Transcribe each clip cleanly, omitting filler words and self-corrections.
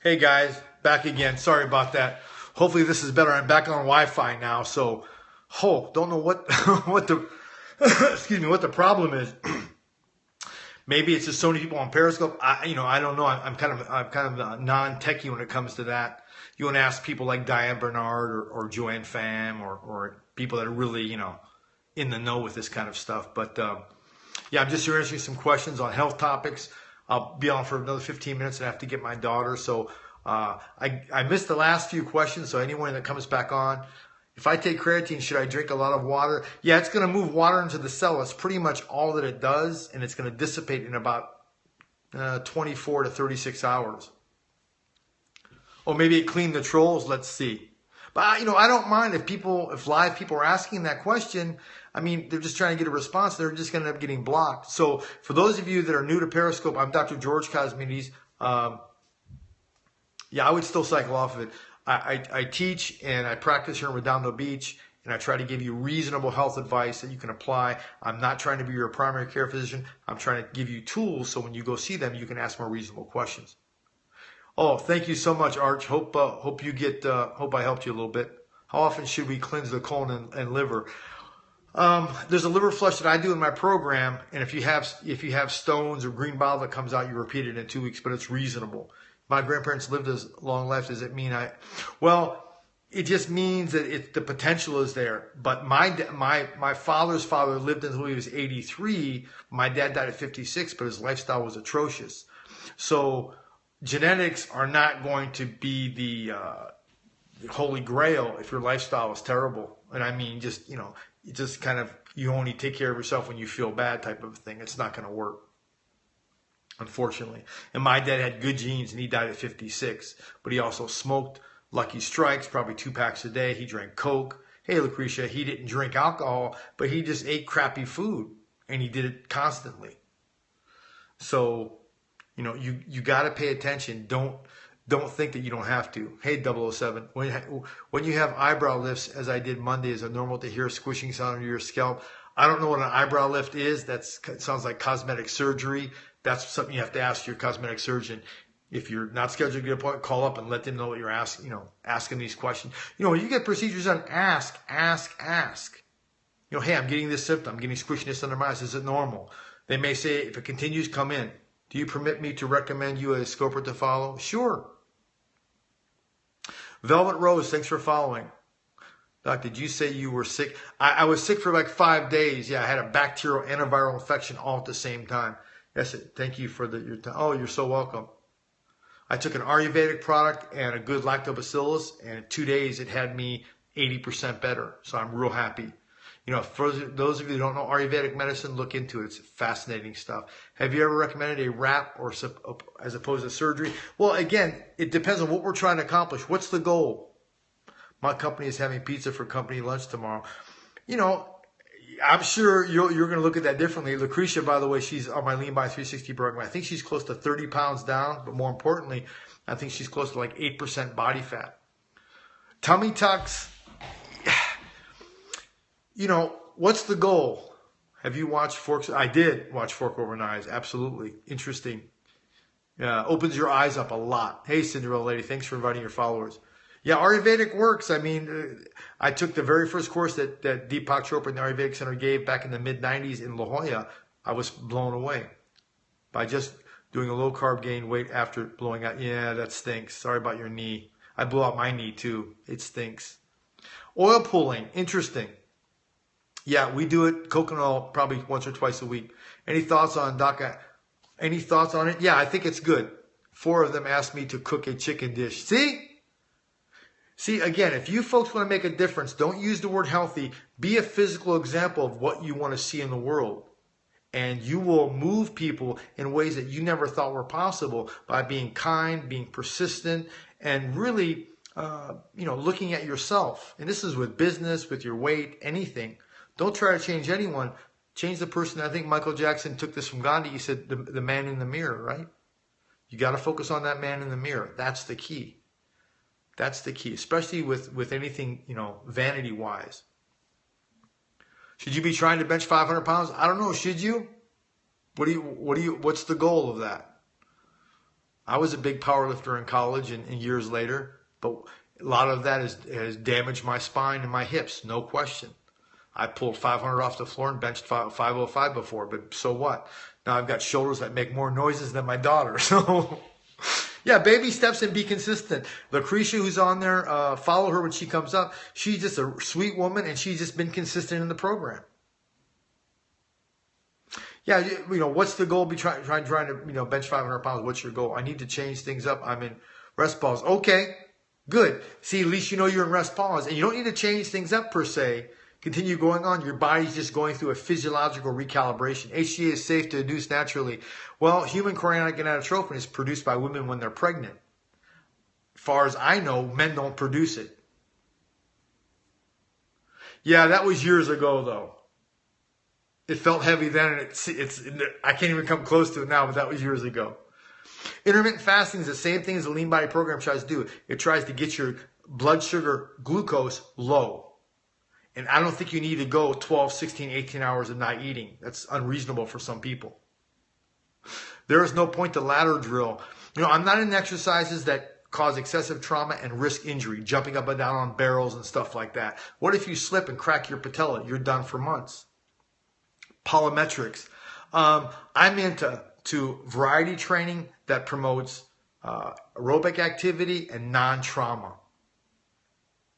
Hey guys, back again. Sorry about that. Hopefully this is better. I'm back on Wi-Fi now, so don't know what what the excuse me, what the problem is. Maybe it's just so many people on Periscope. I don't know. I'm kind of non-techie when it comes to that. You want to ask people like Diane Bernard or Joanne Pham or people that are really in the know with this kind of stuff. But yeah, I'm just here answering some questions on health topics. I'll be on for another 15 minutes and I have to get my daughter. So I missed the last few questions. So anyone that comes back on, if I take creatine, should I drink a lot of water? Yeah, it's going to move water into the cell. It's pretty much all that it does. And it's going to dissipate in about 24 to 36 hours. Or maybe it cleaned the trolls. Let's see. But I don't mind if live people are asking that question. I mean, they're just trying to get a response. They're just going to end up getting blocked. So for those of you that are new to Periscope, I'm Dr. George Kosmides. Yeah, I would still cycle off of it. I teach and I practice here in Redondo Beach, and I try to give you reasonable health advice that you can apply. I'm not trying to be your primary care physician. I'm trying to give you tools so when you go see them, you can ask more reasonable questions. Oh, thank you so much, Arch. Hope I helped you a little bit. How often should we cleanse the colon and liver? There's a liver flush that I do in my program, and if you have stones or green bile that comes out, you repeat it in 2 weeks, but it's reasonable. My grandparents lived as long life. Does it mean well, it just means that the potential is there. But my father's father lived until he was 83. My dad died at 56, but his lifestyle was atrocious. So genetics are not going to be the holy grail if your lifestyle is terrible. And I mean, you only take care of yourself when you feel bad type of thing. It's not going to work, unfortunately. And my dad had good genes and he died at 56, but he also smoked Lucky Strikes, probably 2 packs a day. He drank Coke. Hey, Lucretia, he didn't drink alcohol, but he just ate crappy food and he did it constantly. So, you got to pay attention. Don't think that you don't have to. Hey, 007, when you have eyebrow lifts, as I did Monday, is it normal to hear a squishing sound under your scalp? I don't know what an eyebrow lift is. It sounds like cosmetic surgery. That's something you have to ask your cosmetic surgeon. If you're not scheduled to get an appointment, call up and let them know what you're asking. Asking these questions. When you get procedures done, ask. Hey, I'm getting this symptom. I'm getting squishiness under my eyes. Is it normal? They may say, if it continues, come in. Do you permit me to recommend you a scoper to follow? Sure. Velvet Rose, thanks for following. Doc, did you say you were sick? I was sick for like 5 days. Yeah, I had a bacterial and a viral infection all at the same time. Yes, thank you for your time. Oh, you're so welcome. I took an Ayurvedic product and a good lactobacillus, and in 2 days it had me 80% better. So I'm real happy. For those of you who don't know Ayurvedic medicine, look into it. It's fascinating stuff. Have you ever recommended a wrap or as opposed to surgery? Well, again, it depends on what we're trying to accomplish. What's the goal? My company is having pizza for company lunch tomorrow. I'm sure you're going to look at that differently. Lucretia, by the way, she's on my Lean by 360 program. I think she's close to 30 pounds down, but more importantly, I think she's close to like 8% body fat. Tummy tucks. What's the goal? Have you watched Forks? I did watch Fork Over Knives. Absolutely. Interesting. Opens your eyes up a lot. Hey, Cinderella Lady, thanks for inviting your followers. Yeah, Ayurvedic works. I mean, I took the very first course that Deepak Chopra in the Ayurvedic Center gave back in the mid-90s in La Jolla. I was blown away by just doing a low-carb gain weight after blowing out. Yeah, that stinks. Sorry about your knee. I blew out my knee, too. It stinks. Oil pulling. Interesting. Yeah, we do it, coconut oil, probably once or twice a week. Any thoughts on DACA? Any thoughts on it? Yeah, I think it's good. 4 of them asked me to cook a chicken dish. See, again, if you folks want to make a difference, don't use the word healthy. Be a physical example of what you want to see in the world. And you will move people in ways that you never thought were possible by being kind, being persistent, and really, looking at yourself. And this is with business, with your weight, anything. Don't try to change anyone. Change the person. I think Michael Jackson took this from Gandhi. He said, the man in the mirror, right? You got to focus on that man in the mirror. That's the key. That's the key, especially with anything, vanity-wise. Should you be trying to bench 500 pounds? I don't know. Should you? What's the goal of that? I was a big power lifter in college and years later, but a lot of that has damaged my spine and my hips, no question. I pulled 500 off the floor and benched 505 before, but so what? Now I've got shoulders that make more noises than my daughter. So yeah, baby steps and be consistent. Lucretia, who's on there, follow her when she comes up. She's just a sweet woman, and she's just been consistent in the program. Yeah, what's the goal? Be trying to, bench 500 pounds. What's your goal? I need to change things up. I'm in rest pause. Okay, good. See, at least you know you're in rest pause, and you don't need to change things up per se. Continue going on. Your body's just going through a physiological recalibration. HGH is safe to induce naturally. Well, human chorionic gonadotrophin is produced by women when they're pregnant. As far as I know, men don't produce it. Yeah, that was years ago, though. It felt heavy then, and I can't even come close to it now, but that was years ago. Intermittent fasting is the same thing as the lean body program tries to do. It tries to get your blood sugar glucose low. And I don't think you need to go 12, 16, 18 hours of not eating. That's unreasonable for some people. There is no point to ladder drill. I'm not in exercises that cause excessive trauma and risk injury, jumping up and down on barrels and stuff like that. What if you slip and crack your patella? You're done for months. Plyometrics. I'm into variety training that promotes aerobic activity and non-trauma.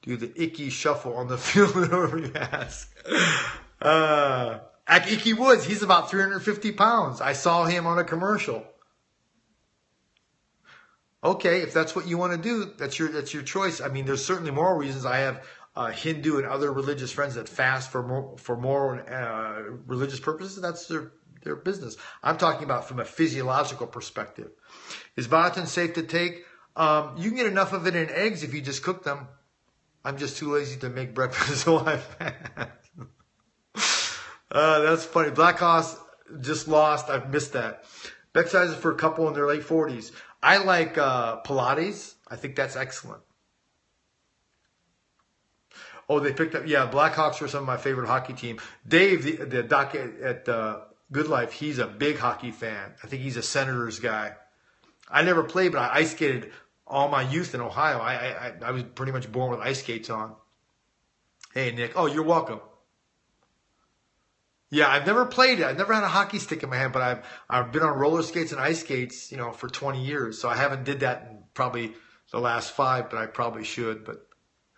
Do the Icky shuffle on the field whenever you ask. Icky Woods, he's about 350 pounds. I saw him on a commercial. Okay, if that's what you want to do, that's your choice. I mean, there's certainly moral reasons. I have Hindu and other religious friends that fast for moral religious purposes. That's their business. I'm talking about from a physiological perspective. Is biotin safe to take? You can get enough of it in eggs if you just cook them. I'm just too lazy to make breakfast, so I fast. That's funny. Black Hoss just lost. I've missed that. Exercises for a couple in their late 40s. I like Pilates. I think that's excellent. Oh, they picked up. Yeah, Blackhawks are some of my favorite hockey team. Dave, the doc at Good Life, he's a big hockey fan. I think he's a Senators guy. I never played, but I ice skated all my youth in Ohio. I was pretty much born with ice skates on. Hey, Nick. Oh, you're welcome. Yeah, I've never played it. I've never had a hockey stick in my hand, but I've been on roller skates and ice skates, for 20 years. So I haven't did that in probably the last 5, but I probably should. But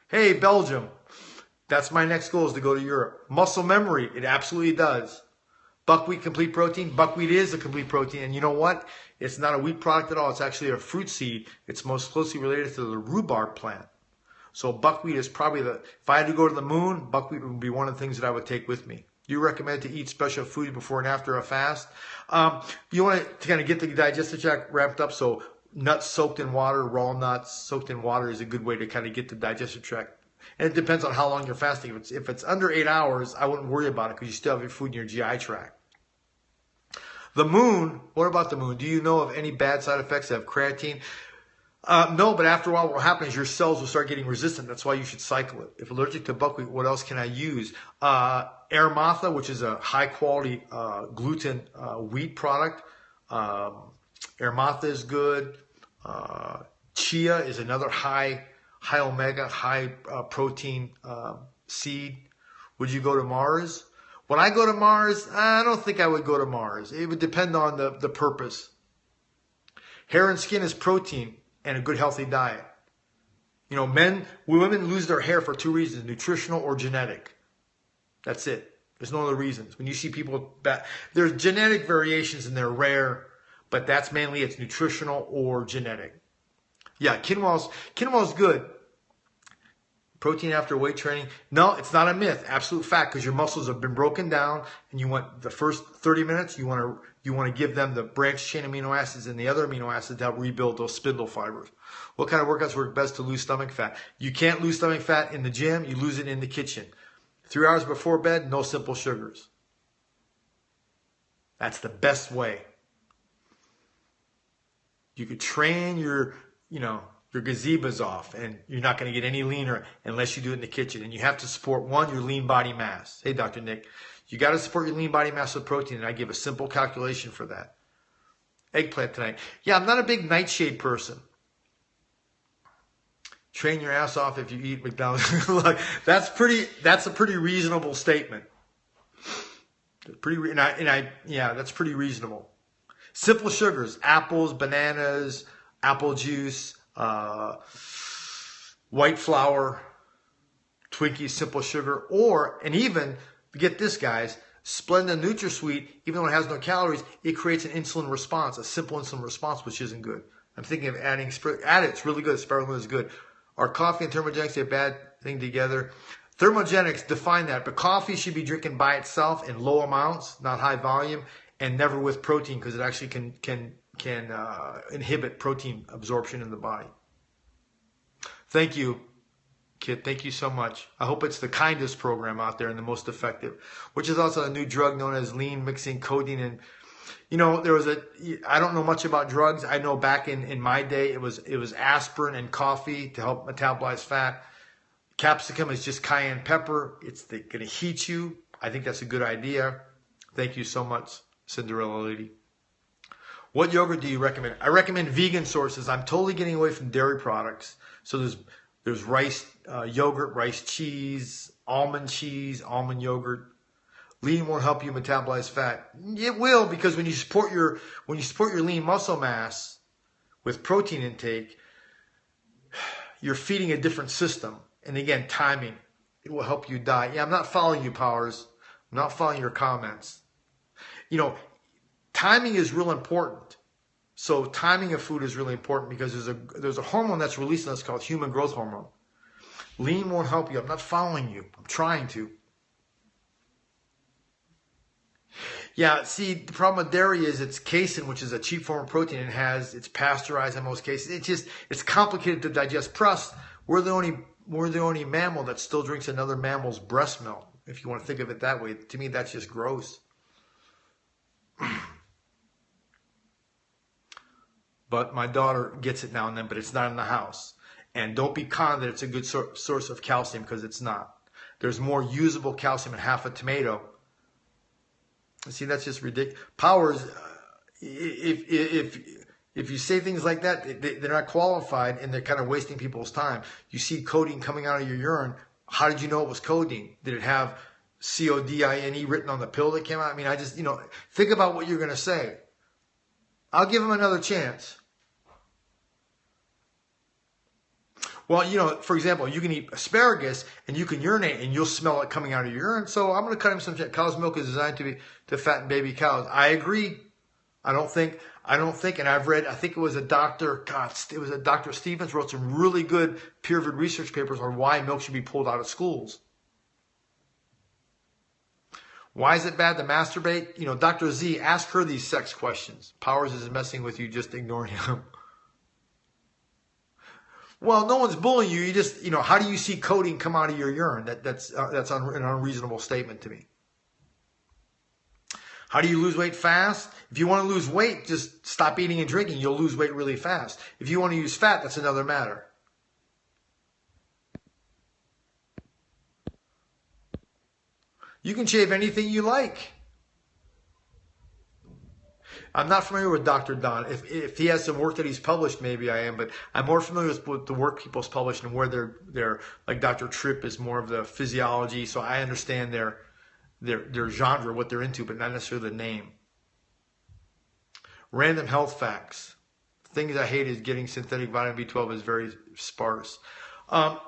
hey, Belgium. That's my next goal, is to go to Europe. Muscle memory. It absolutely does. Buckwheat complete protein. Buckwheat is a complete protein. And you know what? It's not a wheat product at all. It's actually a fruit seed. It's most closely related to the rhubarb plant. So buckwheat is probably if I had to go to the moon, buckwheat would be one of the things that I would take with me. Do you recommend to eat special foods before and after a fast? You want to kind of get the digestive tract wrapped up. So nuts soaked in water, raw nuts soaked in water is a good way to kind of get the digestive tract. And it depends on how long you're fasting. If it's under 8 hours, I wouldn't worry about it because you still have your food in your GI tract. The moon, what about the moon? Do you know of any bad side effects of creatine? No, but after a while what will happen is your cells will start getting resistant. That's why you should cycle it. If allergic to buckwheat, what else can I use? Aramotha, which is a high quality gluten wheat product. Aramotha is good. Chia is another high omega, high protein seed. Would you go to Mars? When I go to Mars, I don't think I would go to Mars. It would depend on the purpose. Hair and skin is protein and a good healthy diet. Women lose their hair for 2 reasons, nutritional or genetic. That's it. There's no other reasons. When you see people, there's genetic variations and they're rare, but that's mainly it's nutritional or genetic. Yeah, quinoa's good. Protein after weight training. No, it's not a myth. Absolute fact, because your muscles have been broken down, and you want the first 30 minutes, you want to give them the branched chain amino acids and the other amino acids to help rebuild those spindle fibers. What kind of workouts work best to lose stomach fat? You can't lose stomach fat in the gym. You lose it in the kitchen. 3 hours before bed, no simple sugars. That's the best way. You could train your gazebas off, and you're not going to get any leaner unless you do it in the kitchen. And you have to support, your lean body mass. Hey, Dr. Nick, you got to support your lean body mass with protein, and I give a simple calculation for that. Eggplant tonight. Yeah, I'm not a big nightshade person. Train your ass off if you eat McDonald's. Look, that's a pretty reasonable statement. Yeah, that's pretty reasonable. Simple sugars: apples, bananas, apple juice, white flour, Twinkies, simple sugar, and even, get this, guys, Splenda NutraSweet, even though it has no calories, it creates an insulin response, a simple insulin response, which isn't good. I'm thinking of add it. It's really good. Spirulina is good. Are coffee and thermogenics a bad thing together? Thermogenics, define that, but coffee should be drinking by itself in low amounts, not high volume, and never with protein, because it actually can inhibit protein absorption in the body. Thank you, Kit. Thank you so much. I hope it's the kindest program out there and the most effective, which is also a new drug known as lean mixing codeine. And I don't know much about drugs. I know back in my day, it was aspirin and coffee to help metabolize fat. Capsicum is just cayenne pepper. It's going to heat you. I think that's a good idea. Thank you so much, Cinderella Lady. What yogurt do you recommend? I recommend vegan sources. I'm totally getting away from dairy products. So there's rice yogurt, rice cheese, almond yogurt. Lean won't help you metabolize fat. It will, because when you support your lean muscle mass with protein intake, you're feeding a different system. And again, timing. It will help you diet. Yeah, I'm not following you, Powers. I'm not following your comments. Timing is real important. So timing of food is really important, because there's a hormone that's released that's called human growth hormone. Lean won't help you. I'm not following you. I'm trying to. Yeah, see, the problem with dairy is it's casein, which is a cheap form of protein. It's pasteurized in most cases. It's complicated to digest. Plus, we're the only mammal that still drinks another mammal's breast milk. If you want to think of it that way, to me, that's just gross. But my daughter gets it now and then, but it's not in the house. And don't be conned that it's a good source of calcium, because it's not. There's more usable calcium in half a tomato. See, that's just ridiculous. Powers, if you say things like that, they're not qualified, and they're kind of wasting people's time. You see codeine coming out of your urine. How did you know it was codeine? Did it have CODINE written on the pill that came out? I mean, think about what you're going to say. I'll give them another chance. Well, for example, you can eat asparagus and you can urinate and you'll smell it coming out of your urine. So I'm going to cut him some. Cow's milk is designed to fatten baby cows. I agree. I don't think, and I've read, I think it was a Dr. Stevens wrote some really good peer-reviewed research papers on why milk should be pulled out of schools. Why is it bad to masturbate? Dr. Z, ask her these sex questions. Powers is messing with you, just ignoring him. Well, no one's bullying you. You just, how do you see codeine come out of your urine? That's an unreasonable statement to me. How do you lose weight fast? If you want to lose weight, just stop eating and drinking. You'll lose weight really fast. If you want to use fat, that's another matter. You can shave anything you like. I'm not familiar with Dr. Don. If he has some work that he's published, maybe I am, but I'm more familiar with the work people's published and where they're like Dr. Tripp is more of the physiology, so I understand their genre, what they're into, but not necessarily the name. Random health facts. Things I hate is getting synthetic vitamin B12 is very sparse.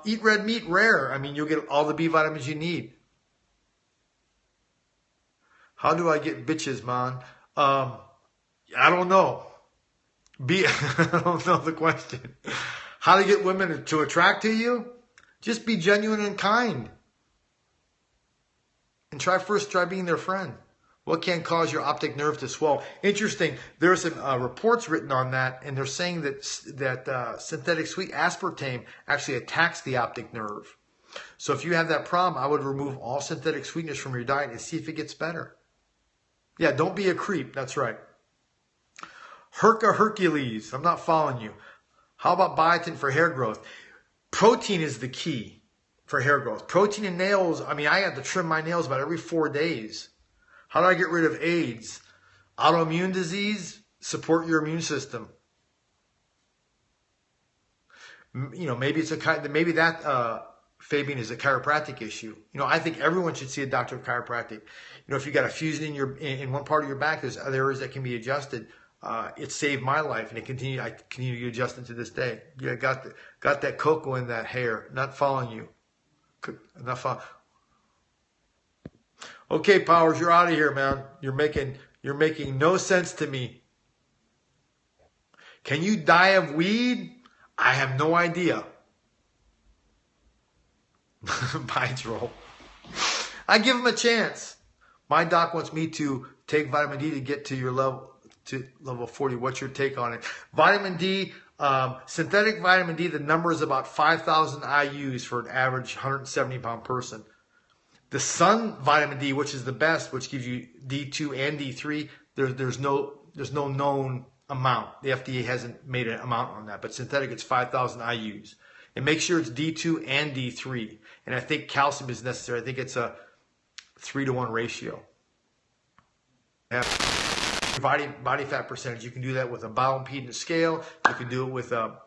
Eat red meat, rare. I mean, you'll get all the B vitamins you need. How do I get bitches, man? I don't know. I don't know the question. How to get women to attract to you? Just be genuine and kind. And try being their friend. What can cause your optic nerve to swell? Interesting. There are some reports written on that, and they're saying that synthetic sweet aspartame actually attacks the optic nerve. So if you have that problem, I would remove all synthetic sweeteners from your diet and see if it gets better. Yeah, don't be a creep. That's right. Hercules. I'm not following you. How about biotin for hair growth? Protein is the key for hair growth. Protein in nails. I mean, I have to trim my nails about every 4 days. How do I get rid of AIDS? Autoimmune disease? support your immune system. You know, maybe Fabian, is a chiropractic issue. You know, I think everyone should see a doctor of chiropractic. You know, if you got a fusion in one part of your back, there's other areas that can be adjusted. It saved my life, and I continue to adjust it to this day. Yeah, got that cocoa in that hair, not following you, not follow. Okay, Powers, you're out of here, man. You're making no sense to me. Can you die of weed? I have no idea. Bye, troll. I give him a chance. My doc wants me to take vitamin D to get to your level 40. What's your take on it? Vitamin D, synthetic vitamin D, the number is about 5,000 IUs for an average 170-pound person. The sun vitamin D, which is the best, which gives you D2 and D3, there's no known amount. The FDA hasn't made an amount on that, but synthetic, it's 5,000 IUs. And make sure it's D2 and D3. And I think calcium is necessary. I think it's a 3-to-1 ratio. Body fat percentage. You can do that with a bioimpedance scale. You can do it with a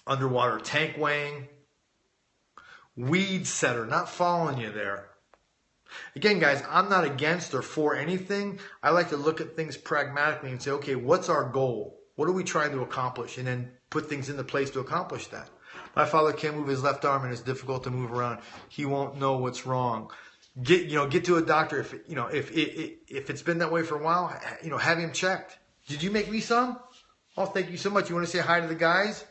underwater tank weighing. Weed setter, not following you there. Again, guys, I'm not against or for anything. I like to look at things pragmatically and say, okay, what's our goal? What are we trying to accomplish? And then put things into place to accomplish that. My father can't move his left arm and it's difficult to move around. He won't know what's wrong. Get to a doctor if it's been that way for a while. Have him checked. Did you make me some? Oh, thank you so much. You want to say hi to the guys?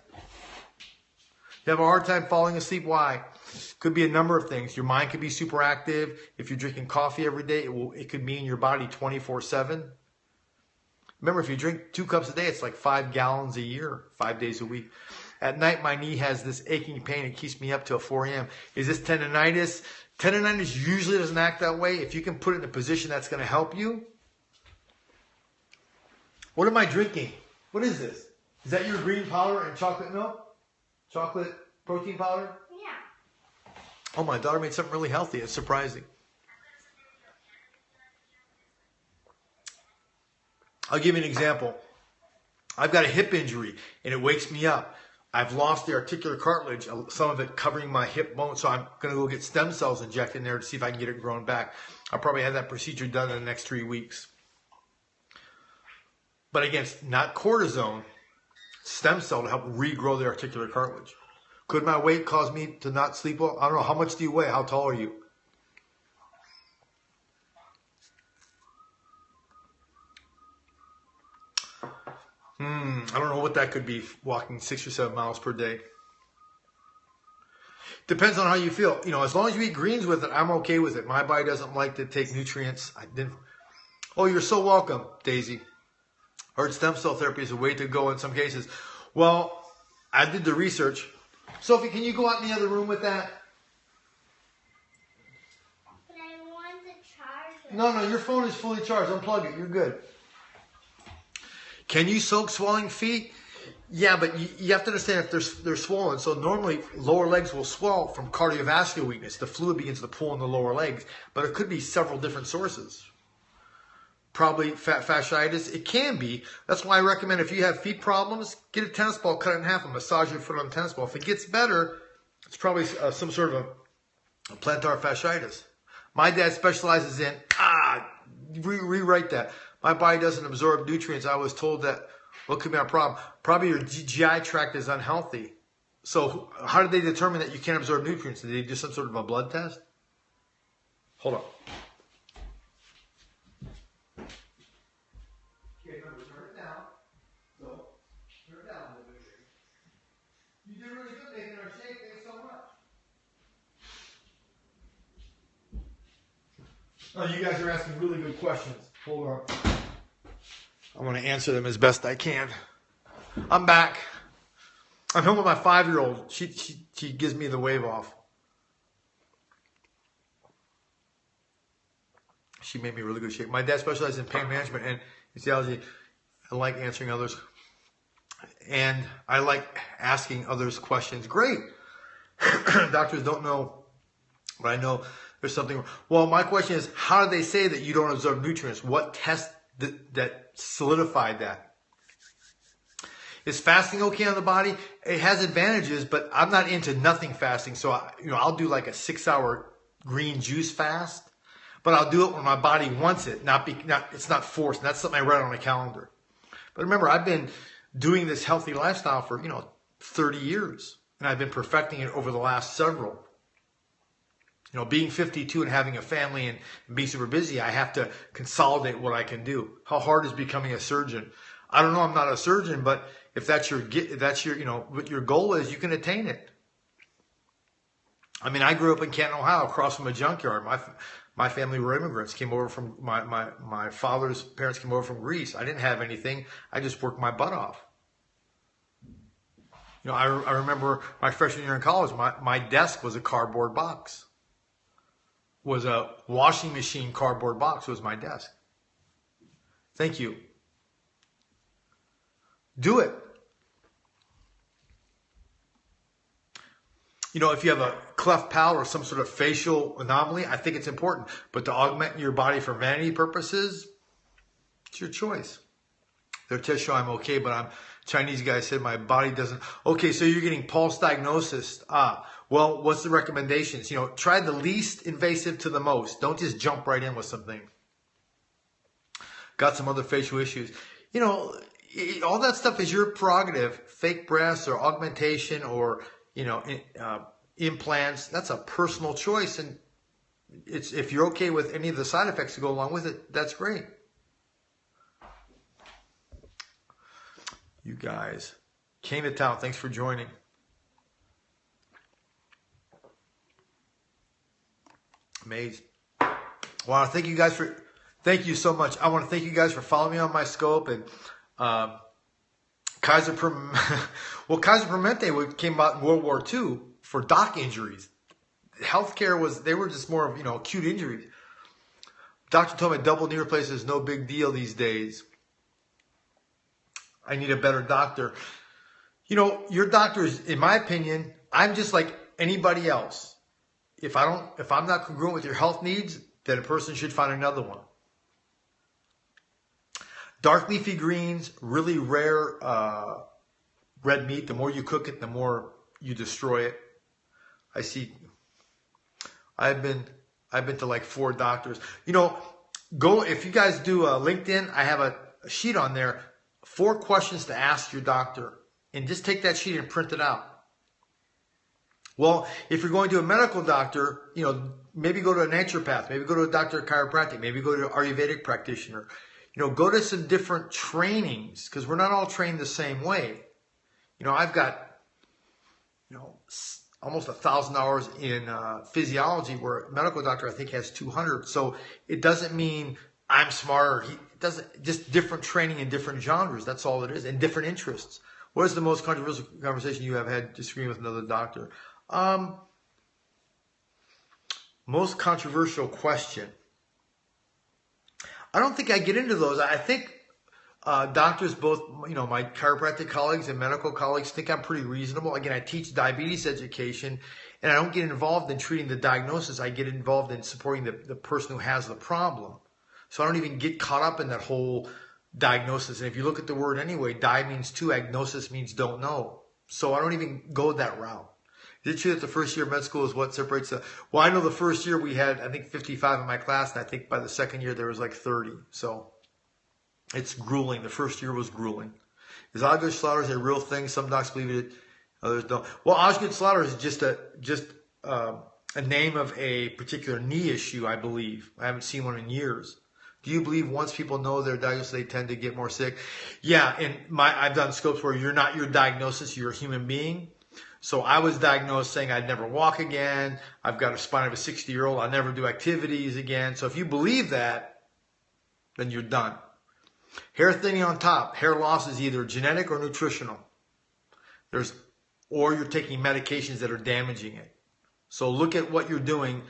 You have a hard time falling asleep. Why? Could be a number of things. Your mind could be super active. If you're drinking coffee every day, it could be in your body 24/7. Remember, if you drink 2 cups a day, it's like 5 gallons a year, 5 days a week. At night, my knee has this aching pain. It keeps me up till 4 a.m. Is this tendonitis? Tendonitis usually doesn't act that way. If you can put it in a position that's going to help you. What am I drinking? What is this? Is that your green powder and chocolate milk? Chocolate protein powder? Yeah. Oh, my daughter made something really healthy. It's surprising. I'll give you an example. I've got a hip injury and it wakes me up. I've lost the articular cartilage, some of it covering my hip bone, so I'm going to go get stem cells injected in there to see if I can get it growing back. I'll probably have that procedure done in the next 3 weeks. But again, it's not cortisone, stem cell to help regrow the articular cartilage. Could my weight cause me to not sleep well? I don't know. How much do you weigh? How tall are you? I don't know what that could be, walking 6 or 7 miles per day. Depends on how you feel. As long as you eat greens with it, I'm okay with it. My body doesn't like to take nutrients. Oh, you're so welcome, Daisy. Heard stem cell therapy is a way to go in some cases. Well, I did the research. Sophie, can you go out in the other room with that? But I want to charge it. No, your phone is fully charged. Unplug it. You're good. Can you soak swelling feet? Yeah, but you have to understand if they're swollen. So normally lower legs will swell from cardiovascular weakness. The fluid begins to pool in the lower legs. But it could be several different sources. Probably fasciitis. It can be. That's why I recommend if you have feet problems, get a tennis ball, cut it in half, and massage your foot on the tennis ball. If it gets better, it's probably some sort of a plantar fasciitis. My dad specializes in, rewrite that. My body doesn't absorb nutrients. I was told that what could be our problem? Probably your GI tract is unhealthy. So how did they determine that you can't absorb nutrients? Did they do some sort of a blood test? Hold on. Okay, remember, turn it down. So, turn it down a little bit. You did really good making our shake. Thanks so much. Oh, you guys are asking really good questions. Hold on. I'm going to answer them as best I can. I'm back. I'm home with my 5-year-old. She gives me the wave off. She made me really good shape. My dad specializes in pain management and physiology. I like answering others. And I like asking others questions. Great. Doctors don't know, but I know there's something wrong. Well, my question is, how do they say that you don't absorb nutrients? What test that solidified that? Is fasting okay on the body? It has advantages, but I'm not into nothing fasting. So, I'll do like a 6-hour green juice fast, but I'll do it when my body wants it. It's not forced. And that's something I write on a calendar. But remember, I've been doing this healthy lifestyle for, 30 years. And I've been perfecting it over the last several. Being 52 and having a family and being super busy, I have to consolidate what I can do. How hard is becoming a surgeon? I don't know. I'm not a surgeon, but if that's your, what your goal is, you can attain it. I mean, I grew up in Canton, Ohio, across from a junkyard. My family were immigrants. Came over from my father's parents came over from Greece. I didn't have anything. I just worked my butt off. I remember my freshman year in college. My desk was a cardboard box. Was a washing machine cardboard box was my desk. Thank you. Do it. If you have a cleft palate or some sort of facial anomaly, I think it's important. But to augment your body for vanity purposes, it's your choice. Their tests show I'm okay, but Chinese guy said my body doesn't. Okay, so you're getting pulse diagnosis. Well, what's the recommendations? Try the least invasive to the most. Don't just jump right in with something. Got some other facial issues. All that stuff is your prerogative. Fake breasts or augmentation or, implants. That's a personal choice. And if you're okay with any of the side effects to go along with it, that's great. You guys came to town. Thanks for joining. Amazing. Well, thank you guys thank you so much. I want to thank you guys for following me on my scope and Kaiser Permanente came out in World War II for dock injuries. Healthcare they were just more of, acute injuries. Doctor told me double knee replacement is no big deal these days. I need a better doctor. Your doctor is, in my opinion, I'm just like anybody else. If I'm not congruent with your health needs, then a person should find another one. Dark leafy greens, really rare red meat. The more you cook it, the more you destroy it. I see. I've been to like 4 doctors. Go if you guys do LinkedIn. I have a sheet on there. 4 questions to ask your doctor, and just take that sheet and print it out. Well, if you're going to a medical doctor, maybe go to a naturopath, maybe go to a doctor of chiropractic, maybe go to an Ayurvedic practitioner. Go to some different trainings because we're not all trained the same way. I've got, almost 1,000 hours in physiology, where a medical doctor I think has 200. So it doesn't mean I'm smarter. Just different training in different genres. That's all it is, and different interests. What is the most controversial conversation you have had disagreeing with another doctor? Most controversial question. I don't think I get into those. I think doctors, both, my chiropractic colleagues and medical colleagues, think I'm pretty reasonable. Again, I teach diabetes education, and I don't get involved in treating the diagnosis. I get involved in supporting the person who has the problem. So I don't even get caught up in that whole diagnosis. And if you look at the word anyway, di means two, agnosis means don't know. So I don't even go that route. Is it true that the first year of med school is what separates the... Well, I know the first year we had, I think, 55 in my class, and I think by the second year there was like 30. So it's grueling. The first year was grueling. Is Osgood Slaughter a real thing? Some docs believe it, others don't. Well, Osgood Slaughter is just a name of a particular knee issue, I believe. I haven't seen one in years. Do you believe once people know their diagnosis, they tend to get more sick? Yeah, and I've done scopes where you're not your diagnosis, you're a human being. So I was diagnosed saying I'd never walk again. I've got a spine of a 60-year-old. I'll never do activities again. So if you believe that, then you're done. Hair thinning on top. Hair loss is either genetic or nutritional. Or you're taking medications that are damaging it. So look at what you're doing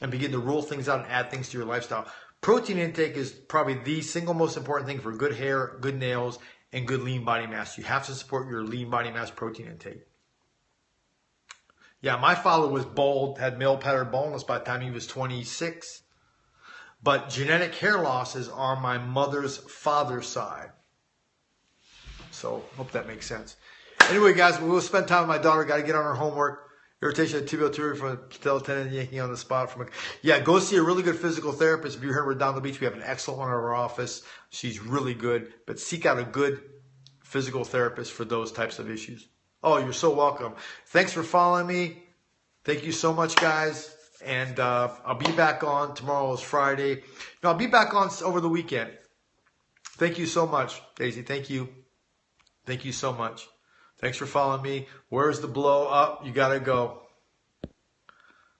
and begin to rule things out and add things to your lifestyle. Protein intake is probably the single most important thing for good hair, good nails, and good lean body mass. You have to support your lean body mass protein intake. Yeah, my father was bald, had male pattern baldness by the time he was 26. But genetic hair loss is on my mother's father's side. So hope that makes sense. Anyway, guys, we will spend time with my daughter. Got to get on her homework. Irritation of tibial tuberosity from a patella tendon yanking on the spot. Yeah, go see a really good physical therapist. If you're here in Redondo Beach, we have an excellent one in our office. She's really good. But seek out a good physical therapist for those types of issues. Oh, you're so welcome. Thanks for following me. Thank you so much, guys. And I'll be back on. Tomorrow is Friday. No, I'll be back on over the weekend. Thank you so much, Daisy. Thank you. Thank you so much. Thanks for following me. Where's the blow up? You got to go.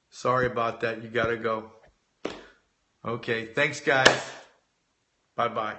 Sorry about that. You got to go. Okay. Thanks, guys. Bye-bye.